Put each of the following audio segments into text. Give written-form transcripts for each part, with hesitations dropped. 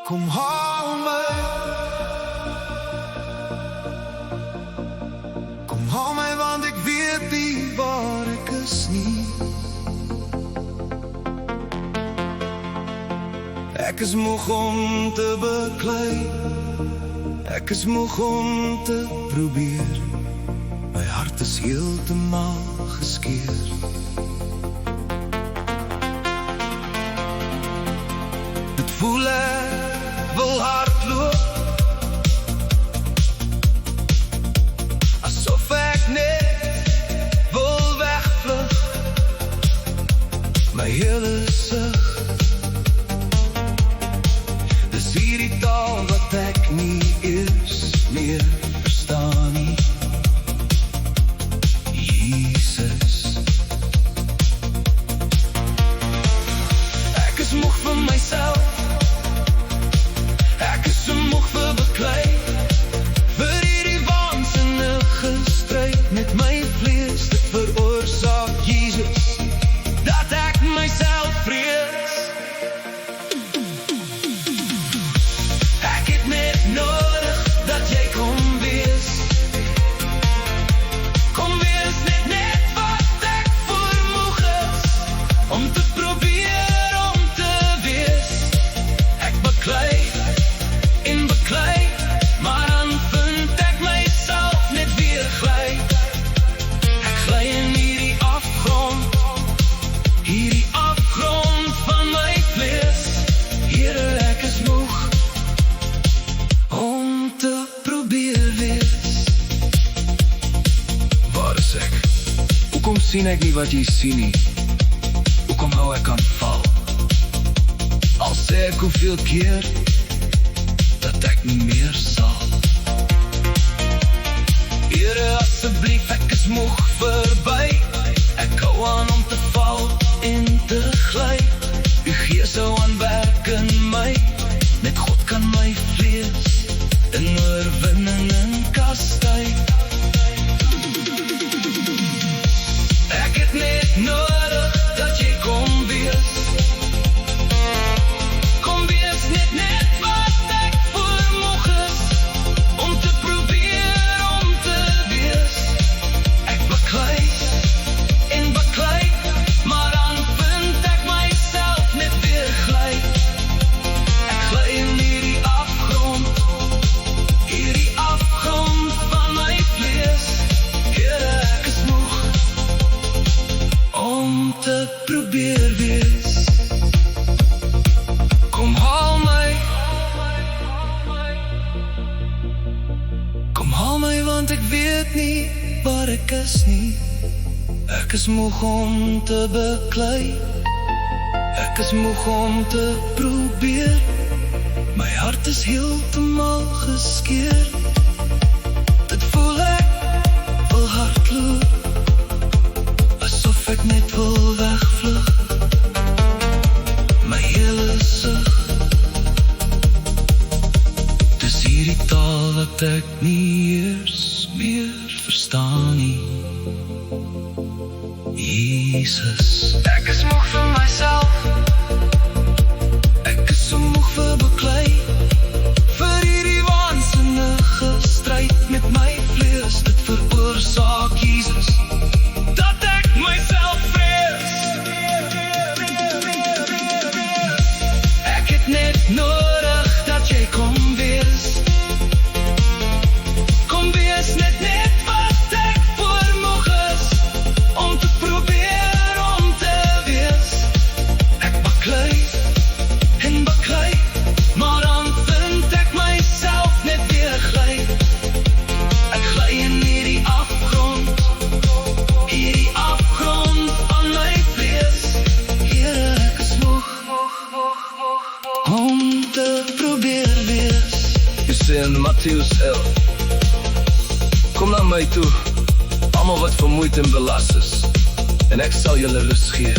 Kom haal my, kom haal my, want ek weet nie waar ek is nie. Ek is moeg om te beklei, ek is moeg om te probeer. My hart is heeltemal geskeer. Dit voel ek wil hardloop, asof ek net wil wegvlug. My hele sig, dis hierdie taal wat ek nie eers meer verstaan nie. Jesus, ek is moeg van myself, ek is so moeg vir beklei, vir hierdie waansinnige stryd met my vlees. Dit veroorsaak Jesus, dat ek myself vrees. Ek het net nodig dat jy kom wees. Kom wees net wat ek vermoeg is, om te probeer om te wees. Ek beklei en beklei, maar dan vind ek myself net weer gly. Ek gly in hierdie afgrond van my vlees. Here, ek is moeg om te probeer wees. Waar is ek? Hoekom sien ek nie wat jy sien nie? Hoekom hou ek aan val? Al sê ek hoeveel keer dat ek nie meer sal. Here, asseblief, ek is moeg verby. Ek hou aan om te val en te gly. U Gees sou aan werk in my, net God kan my vlees in oorwinning en kastei. Ek het net nodig dat jy kom wees. Kom wees net wat ek vermoeg is, om te probeer om te wees. Ek beklei en beklei, maar dan vind ek myself net weer gly. Ek gly in hierdie afgrond van my vlees. Here, ek is moeg om te probeer wees. Kom haal my, kom haal my, want ek weet nie waar ek is nie. Ek is moeg om te beklei, ek is moeg om te probeer. My hart is heeltemal geskeer. Dit voel ek wil hardloop, asof ek net wil wegvlug. My hele sig, dis hierdie taal wat ek nie eers meer verstaan nie. Jesus, ek is moeg van myself, ek is so moeg vir beklei, vir hierdie waansinnige stryd met my vlees. Dit veroorsaak Jesus, dat ek myself vrees. Ek het net nodig dat jy kom wees. Kom wees net wat ek vermoeg is, om te probeer om te wees. Ek beklei en beklei, maar dan vind ek myself net weer gly. Ek gly in hierdie afgrond van my vlees. Here, ek is moeg om te probeer wees. Jy sê in Mattheus 11, kom na my toe, almal wat vermoeid en belast is, en ek sal julle rus gee.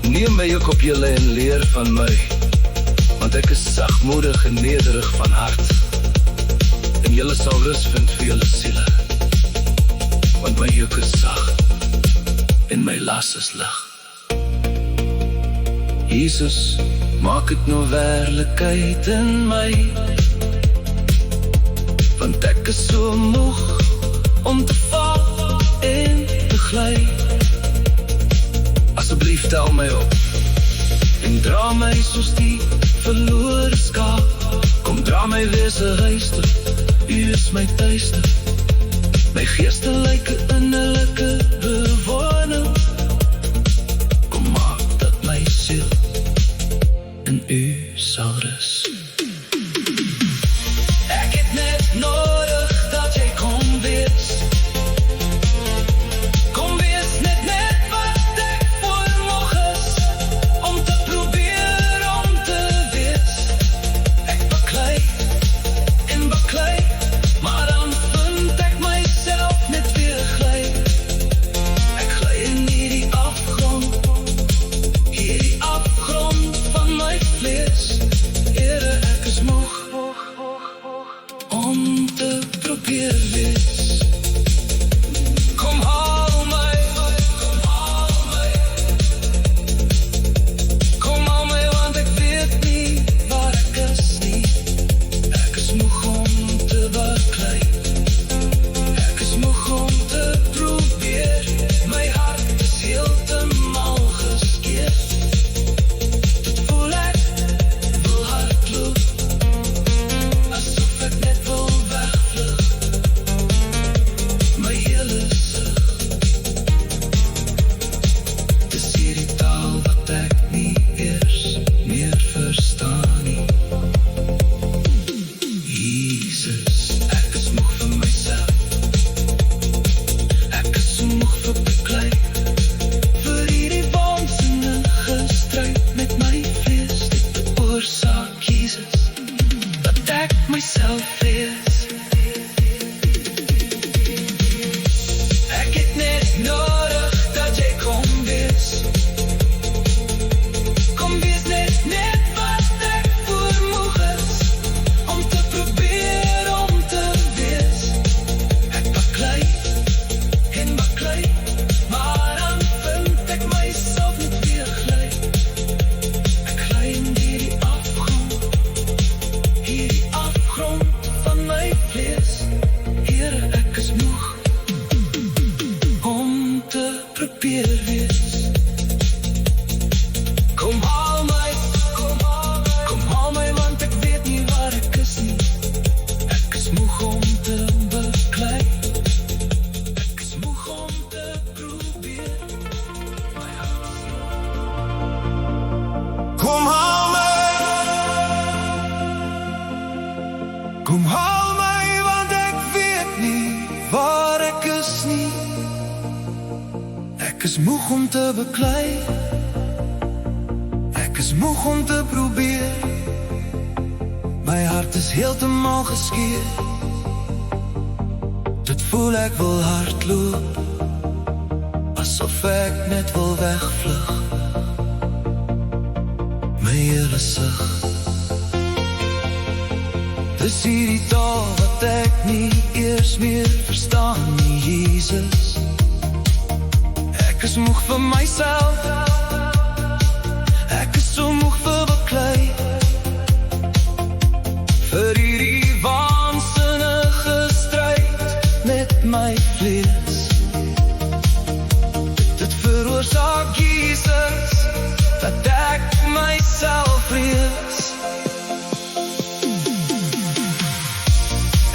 Neem my juk op julle en leer van my, want ek is sagmoedig en nederig van hart, en julle sal rus vind vir julle siele. Want my juk is sag en my las is lig. Jesus, maak het nou werklikheid in my, want ek is so moeg om te val en te gly. Asseblief tel my op en dra my soos die verlore skaap. Kom dra my weer se huis toe, U is my tuiste, my geestelike innerlike bewoning. Kom maak dat my siel in U sal rus. Ek het net nodig dat jy kom wees. Kom wees net wat ek voormag is, om te probeer om te wees. Ek baklei en baklei, maar dan vind ek myself net weer gly. Ek gly in hierdie afgrond van my vlees. Here, ek is moeg om te probeer wees. Kom haal my, kom haal my, kom haal my, want ek weet nie waar ek is nie. Ek is moeg om te baklei, ek is moeg om te probeer. My hart is heeltemal geskeer. Dit voel ek wil hardloop, asof ek net wil wegvlug. My hele sig, dis hierdie taal wat ek nie eers meer verstaan nie. Jesus, ek is moeg vir myself, ek is so moeg vir beklei, vir hierdie waansinnige stryd met my vlees. Dit veroorsaak, Jesus, dat ek myself wees. Ek het net nodig dat jy kom wees. Kom wees net wat ek voormoeg is, om te probeer om te wees. Ek baklei en baklei, maar dan vind ek myself net weer gly. Ek gly in hierdie afgrond van my vlees. Here, ek is moeg om te probeer wees. Kom haal my, kom haal my, want ek weet nie waar ek is nie. Ek is moeg om te beklei, ek is moeg om te probeer. My hart Kom haal my, kom haal my, want ek weet nie waar ek is nie. Ek is moeg om te beklei, ek is moeg om te probeer. My hart is heeltemal geskeer. Dit voel ek wil hardloop, asof ek net wil wegvlug. My hele sig, dis hierdie taal wat ek nie eers meer verstaan nie. Jesus, ek is moeg vir myself, ek is so moeg vir beklei, vir hierdie waansinnige stryd met my vlees. Dit veroorsaak, Jesus, dat ek myself vrees.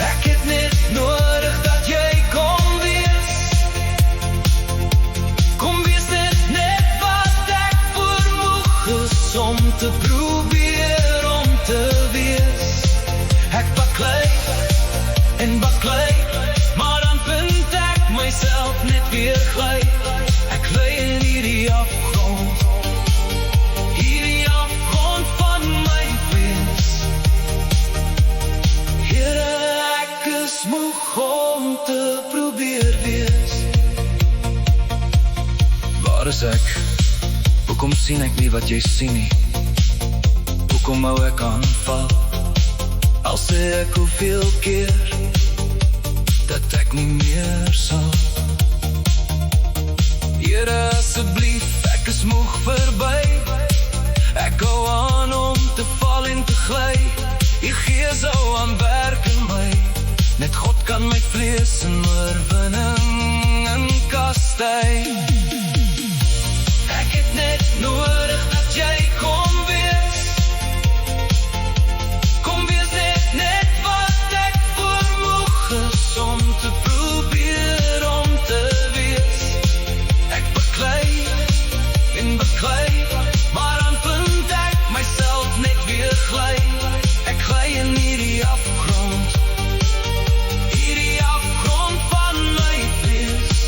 Ek het net nodig dat jy kom wees. Kom wees net wat ek voormoeg is, om te probeer om te wees. Ek baklei en baklei, maar dan vind ek myself net weer gly. Ek gly in hierdie afgrond van my vlees. Here, ek is moeg om te probeer wees. Waar is ek? Hoekom sien ek nie wat jy sien nie? Hoekom hou ek aanval? Al sê ek hoeveel keer dat ek nie meer sal. Here, asseblief, ek is moeg verby. Ek hou aan gly. U Gees hou aan werk in my. Net God kan my vlees in oorwinning en kastei. Ek het net nodig dat jy kom wees. Kom wees net wat ek vermoeg is om te probeer om te wees. Ek beklei en beklei, maar dan vind ek myself net weer gly. Ek gly in hierdie afgrond, hierdie afgrond van my vlees.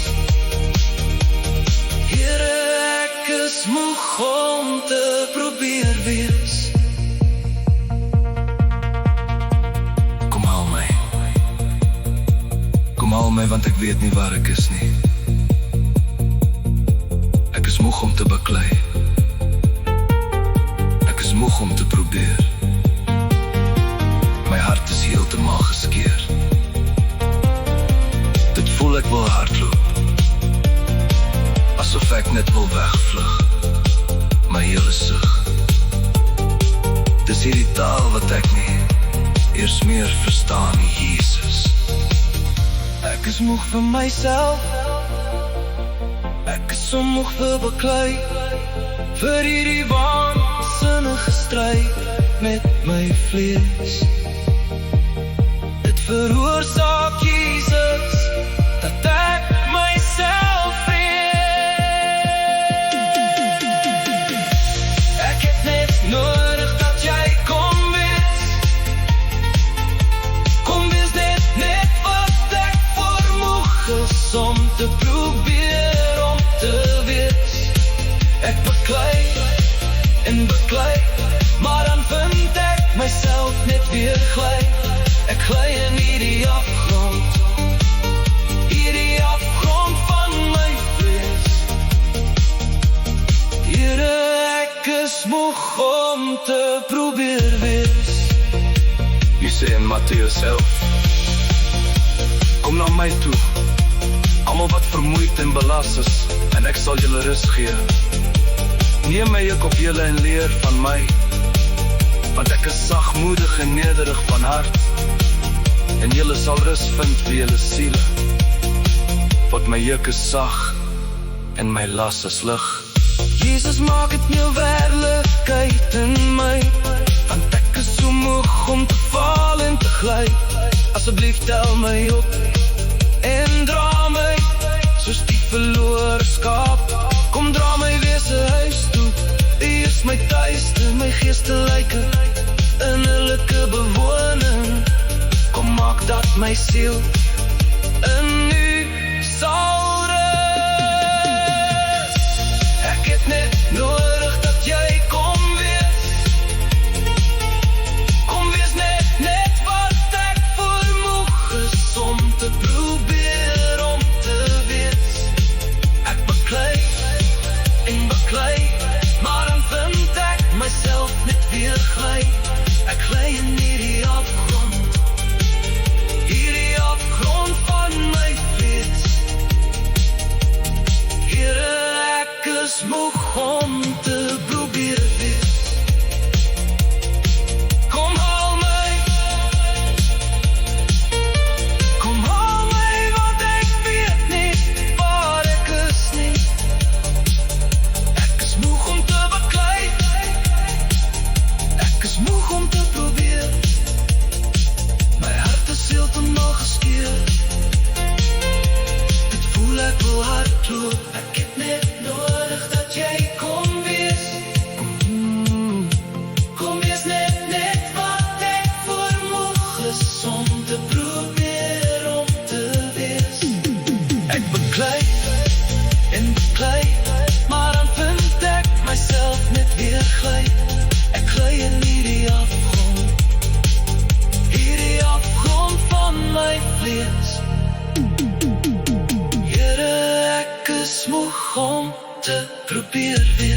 Here, ek is moeg om te probeer wees. Kom haal my. Kom haal my, want ek weet nie waar ek is nie. Ek is moeg om te beklei. Ek is moeg om te probeer. My hart is heeltemal geskeer. Dit voel ek wil hardloop, asof ek net wil wegvlug. My hele sug. Dis hierdie taal wat ek nie eers meer verstaan nie, Jesus. Ek is moeg vir myself. Ek is so moeg vir beklei, vir hierdie waansinnige stryd met my vlees. Dit veroorsaak, Jesus, dat ek myself vrees. Ek het net nodig dat jy kom wees. Kom wees net wat ek vermoeg is om te probeer om te wees. Ek beklei en beklei, maar dan vind ek myself net weer gly. Ek gly in hierdie afgrond, hierdie afgrond van my vlees. Here, ek is moeg om te probeer wees. U sê in Matteus 11, kom na my toe, almal wat vermoeid en belas is, en ek sal julle rus gee. Neem my juk op julle en leer van my, want ek is sagmoedig en nederig van hart, en julle sal rus vind vir julle siele. Want my juk is sag en my las is lig. Jesus, maak het nie werklikheid in my, want ek is so moeg om te val en te gly. Asseblief tel my op en dra my, soos die verlore skaap. Kom dra my weer se huis toe. U is my tuiste, my geestelike, innerlike bewoning. Kom maak dat my siel in u sal rus. Ek het net nodig dat jy kom wees. Kom wees net wat ek vermoeg is om te probeer om te wees. Ek beklei en beklei, maar dan vind ek myself net weer gly. Ek gly in hierdie afgrond, hierdie afgrond van my vlees. Here, ek is moeg om te probeer wees. Kom haal my. Kom haal my, want ek weet nie waar ek is nie. Ek is moeg om te beklei. Ek is moeg om te probeer. My hart is heeltemal geskeer. Dit voel ek wil hardloop. Ek het net nodig dat jy kom wees. Kom wees net wat ek vermoeg is om te probeer om te wees. Ek beklei en beklei, maar dan vind ek myself net weer gly. Ek gly in hierdie afgrond van my vlees. Here, ek is moeg om te probeer weer.